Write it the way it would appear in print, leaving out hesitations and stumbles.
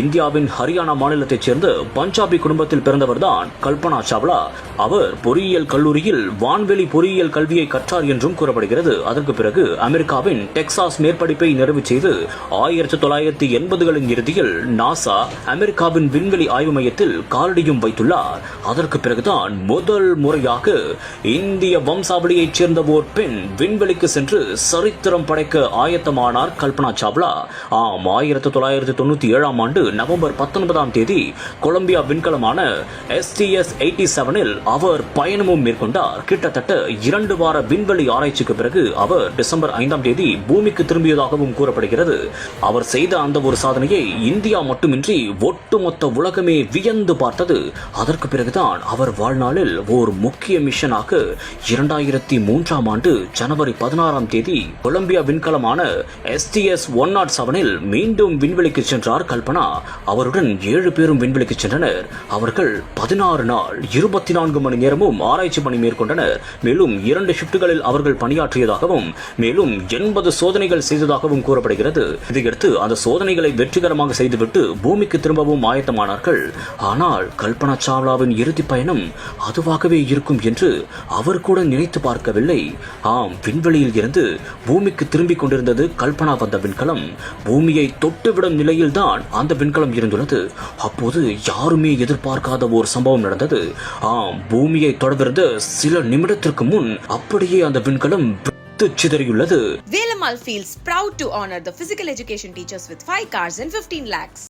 இந்தியாவின் ஹரியானா மாநிலத்தைச் சேர்ந்த பஞ்சாபி குடும்பத்தில் பிறந்தவர்தான் கல்பனா சாவ்லா. அவர் பொறியியல் கல்லூரியில் வான்வெளி பொறியியல் கல்வியை கற்றார் என்றும் கூறப்படுகிறது. அதற்கு பிறகு அமெரிக்காவின் டெக்சாஸ் மேற்படிப்பை நிறைவு செய்து 1980களின் இறுதியில் நாசா அமெரிக்காவின் விண்வெளி ஆய்வு மையத்தில் காலடியும் வைத்துள்ளார். அதற்கு பிறகுதான் முதல் முறையாக இந்திய வம்சாவளியைச் சேர்ந்த ஓர் பெண் விண்வெளிக்கு சென்று சரித்திரம் படைக்க ஆயத்தமானார் கல்பனா சாவ்லா. 1997ஆம் ஆண்டு நவம்பர் 19ஆம் தேதி கொலம்பியா விண்கலமான STS-87இல் அவர் பயணமும் மேற்கொண்டார். கிட்டத்தட்ட 2 வார விண்வெளி ஆராய்ச்சிக்கு பிறகு அவர் டிசம்பர் 5ஆம் தேதி பூமிக்கு திரும்பியதாகவும் கூறப்படுகிறது. அவர் செய்த அந்த ஒரு சாதனையை இந்தியா மட்டுமின்றி ஒட்டுமொத்த உலகமே வியந்து பார்த்தது. அதற்கு பிறகுதான் அவர் வாழ்நாளில் ஒரு முக்கிய மிஷனாக 2003ஆம் ஆண்டு ஜனவரி 16ஆம் தேதி கொலம்பியா விண்கலமான STS-107இல் மீண்டும் விண்வெளிக்கு சென்றார் கல்பனா. அவருடன் 7 பேரும் விண்வெளிக்கு சென்றனர். அவர்கள் 16 நாள் 24 மணி நேரமும் ஆராய்ச்சி பணி மேற்கொண்டனர். மேலும் 2 ஷிப்டுகளில் அவர்கள் பணியாற்றியதாகவும் மேலும் 80 சோதனைகள் செய்ததாகவும் கூறப்படுகிறது. இதையடுத்து அந்த சோதனைகளை வெற்றிகரமாக செய்துவிட்டு பூமிக்கு திரும்பவும் ஆயத்தமானார்கள். ஆனால் கல்பனா சாவ்லாவின் இறுதி பயணம் அதுவாகவே இருக்கும் என்று அவர் கூட நினைத்து பார்க்கவில்லை. விண்வெளியில் இருந்து பூமிக்கு திரும்பிக் கொண்டிருந்தது கல்பனா வந்த விண்கலம். பூமியை தொட்டுவிடும் நிலையில்தான் அந்த விண்கலம் இருந்துள்ளது. அப்போது யாருமே எதிர்பார்க்காத ஒரு சம்பவம் நடந்தது. பூமியை தொடர்ந்த சில நிமிடத்திற்கு முன் அப்படியே அந்த விண்கலம் சிதறியுள்ளது. Velamal feels proud to honor the physical education teachers with 5 cars and 15 lakhs.